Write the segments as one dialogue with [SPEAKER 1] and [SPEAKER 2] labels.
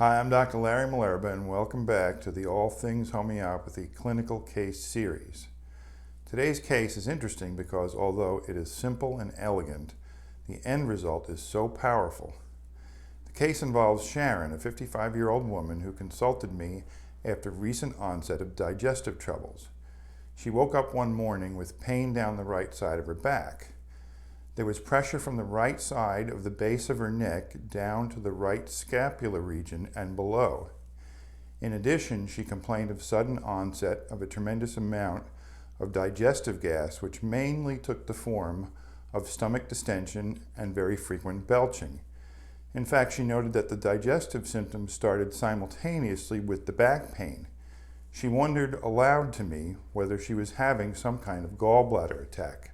[SPEAKER 1] Hi, I'm Dr. Larry Malerba, and welcome back to the All Things Homeopathy Clinical Case Series. Today's case is interesting because although it is simple and elegant, the end result is so powerful. The case involves Sharon, a 55-year-old woman who consulted me after recent onset of digestive troubles. She woke up one morning with pain down the right side of her back. There was pressure from the right side of the base of her neck down to the right scapular region and below. In addition, she complained of sudden onset of a tremendous amount of digestive gas, which mainly took the form of stomach distension and very frequent belching. In fact, she noted that the digestive symptoms started simultaneously with the back pain. She wondered aloud to me whether she was having some kind of gallbladder attack.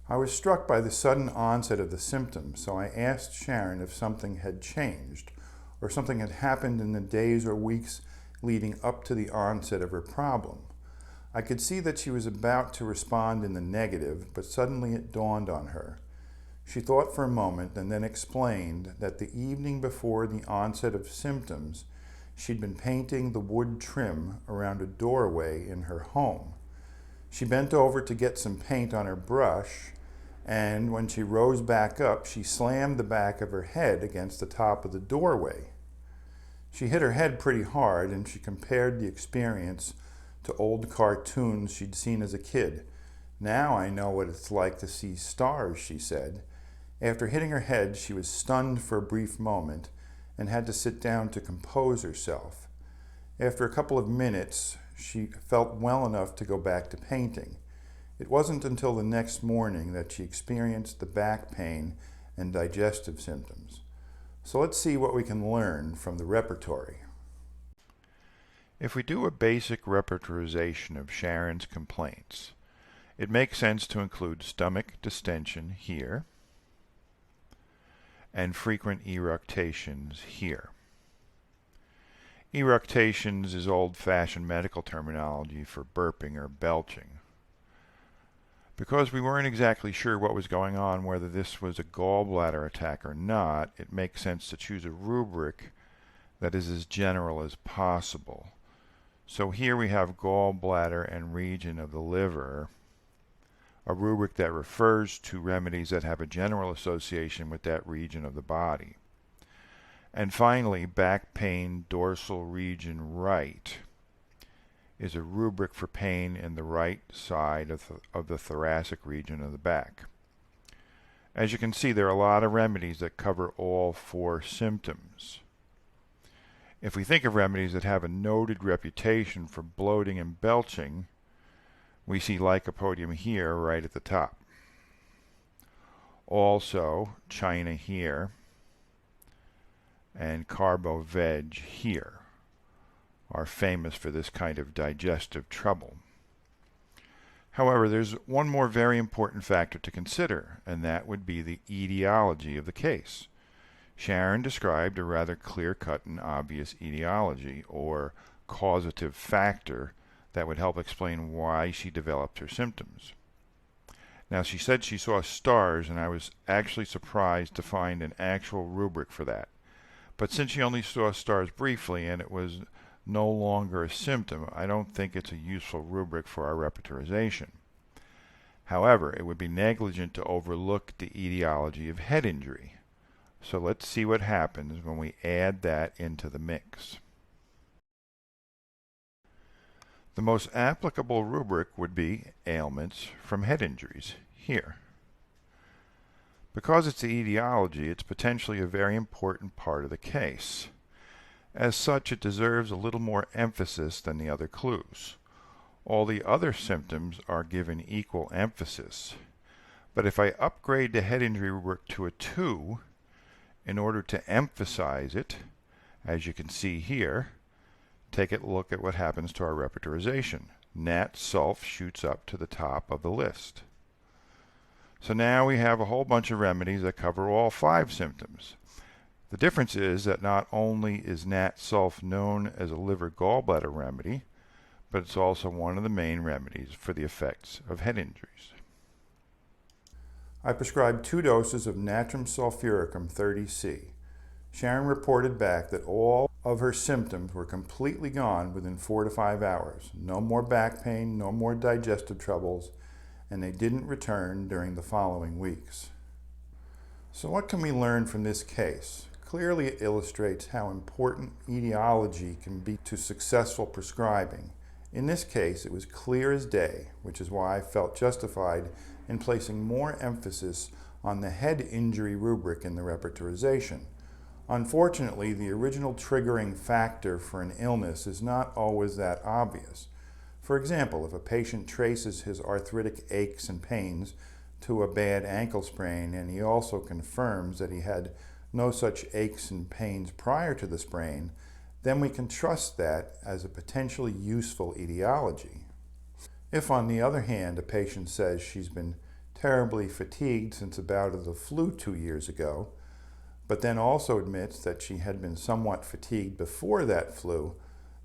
[SPEAKER 1] I was struck by the sudden onset of the symptoms, so I asked Sharon if something had changed or something had happened in the days or weeks leading up to the onset of her problem. I could see that she was about to respond in the negative, but suddenly it dawned on her. She thought for a moment and then explained that the evening before the onset of symptoms, she'd been painting the wood trim around a doorway in her home. She bent over to get some paint on her brush, and when she rose back up, she slammed the back of her head against the top of the doorway. She hit her head pretty hard, and she compared the experience to old cartoons she'd seen as a kid. "Now I know what it's like to see stars," she said. After hitting her head, she was stunned for a brief moment and had to sit down to compose herself. After a couple of minutes, she felt well enough to go back to painting. It wasn't until the next morning that she experienced the back pain and digestive symptoms. So let's see what we can learn from the repertory. If we do a basic repertorization of Sharon's complaints, it makes sense to include stomach distension here and frequent eructations here. Eructations is old-fashioned medical terminology for burping or belching. Because we weren't exactly sure what was going on, whether this was a gallbladder attack or not, it makes sense to choose a rubric that is as general as possible. So here we have gallbladder and region of the liver, a rubric that refers to remedies that have a general association with that region of the body. And finally, back pain, dorsal region right, is a rubric for pain in the right side of the thoracic region of the back. As you can see, there are a lot of remedies that cover all four symptoms. If we think of remedies that have a noted reputation for bloating and belching, we see lycopodium here right at the top. Also, China here and carbo-veg here are famous for this kind of digestive trouble. However, there's one more very important factor to consider, and that would be the etiology of the case. Sharon described a rather clear-cut and obvious etiology, or causative factor, that would help explain why she developed her symptoms. Now, she said she saw stars, and I was actually surprised to find an actual rubric for that. But since she only saw stars briefly and it was no longer a symptom, I don't think it's a useful rubric for our repertorization. However, it would be negligent to overlook the etiology of head injury. So let's see what happens when we add that into the mix. The most applicable rubric would be ailments from head injuries here. Because it's the etiology, it's potentially a very important part of the case. As such, it deserves a little more emphasis than the other clues. All the other symptoms are given equal emphasis. But if I upgrade the head injury rubric to a 2, in order to emphasize it, as you can see here, take a look at what happens to our repertorization. Nat Sulf shoots up to the top of the list. So now we have a whole bunch of remedies that cover all 5 symptoms. The difference is that not only is Nat Sulf known as a liver gallbladder remedy, but it's also one of the main remedies for the effects of head injuries. I prescribed 2 doses of natrum sulfuricum 30C. Sharon reported back that all of her symptoms were completely gone within 4 to 5 hours. No more back pain, no more digestive troubles, and they didn't return during the following weeks. So what can we learn from this case? Clearly it illustrates how important etiology can be to successful prescribing. In this case, it was clear as day, which is why I felt justified in placing more emphasis on the head injury rubric in the repertorization. Unfortunately, the original triggering factor for an illness is not always that obvious. For example, if a patient traces his arthritic aches and pains to a bad ankle sprain and he also confirms that he had no such aches and pains prior to the sprain, then we can trust that as a potentially useful etiology. If, on the other hand, a patient says she's been terribly fatigued since a bout of the flu 2 years ago, but then also admits that she had been somewhat fatigued before that flu,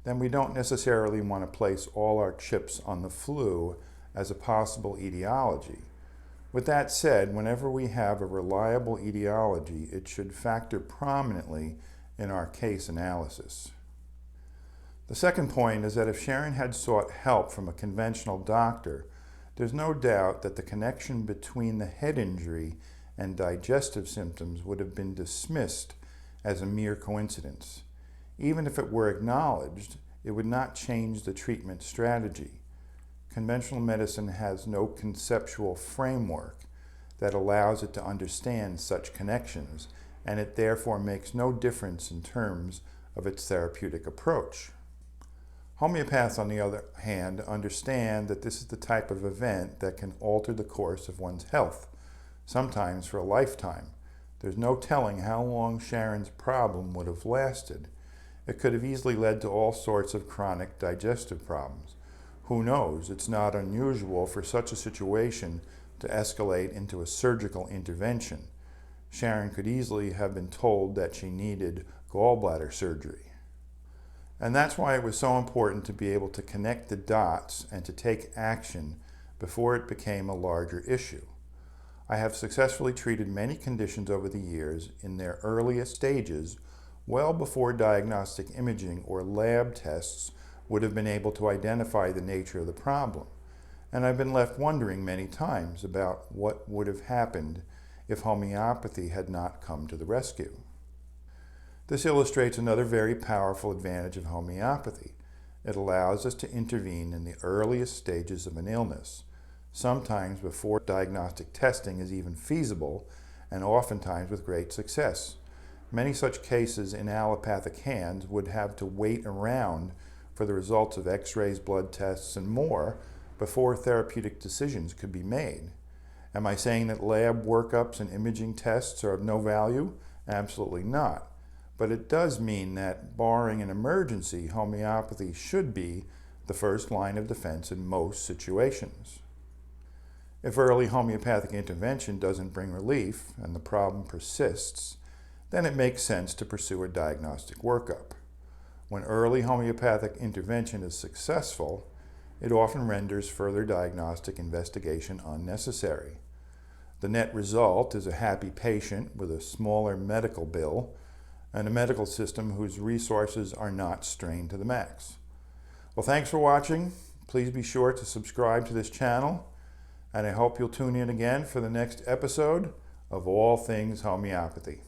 [SPEAKER 1] then we don't necessarily want to place all our chips on the flu as a possible etiology. With that said, whenever we have a reliable etiology, it should factor prominently in our case analysis. The second point is that if Sharon had sought help from a conventional doctor, there's no doubt that the connection between the head injury and digestive symptoms would have been dismissed as a mere coincidence. Even if it were acknowledged, it would not change the treatment strategy. Conventional medicine has no conceptual framework that allows it to understand such connections, and it therefore makes no difference in terms of its therapeutic approach. Homeopaths, on the other hand, understand that this is the type of event that can alter the course of one's health, sometimes for a lifetime. There's no telling how long Sharon's problem would have lasted. It could have easily led to all sorts of chronic digestive problems. Who knows? It's not unusual for such a situation to escalate into a surgical intervention. Sharon could easily have been told that she needed gallbladder surgery. And that's why it was so important to be able to connect the dots and to take action before it became a larger issue. I have successfully treated many conditions over the years in their earliest stages, well before diagnostic imaging or lab tests would have been able to identify the nature of the problem. And I've been left wondering many times about what would have happened if homeopathy had not come to the rescue. This illustrates another very powerful advantage of homeopathy. It allows us to intervene in the earliest stages of an illness, sometimes before diagnostic testing is even feasible, and oftentimes with great success. Many such cases in allopathic hands would have to wait around for the results of x-rays, blood tests, and more before therapeutic decisions could be made. Am I saying that lab workups and imaging tests are of no value? Absolutely not. But it does mean that, barring an emergency, homeopathy should be the first line of defense in most situations. If early homeopathic intervention doesn't bring relief and the problem persists, then it makes sense to pursue a diagnostic workup. When early homeopathic intervention is successful, it often renders further diagnostic investigation unnecessary. The net result is a happy patient with a smaller medical bill and a medical system whose resources are not strained to the max. Well, thanks for watching. Please be sure to subscribe to this channel, and I hope you'll tune in again for the next episode of All Things Homeopathy.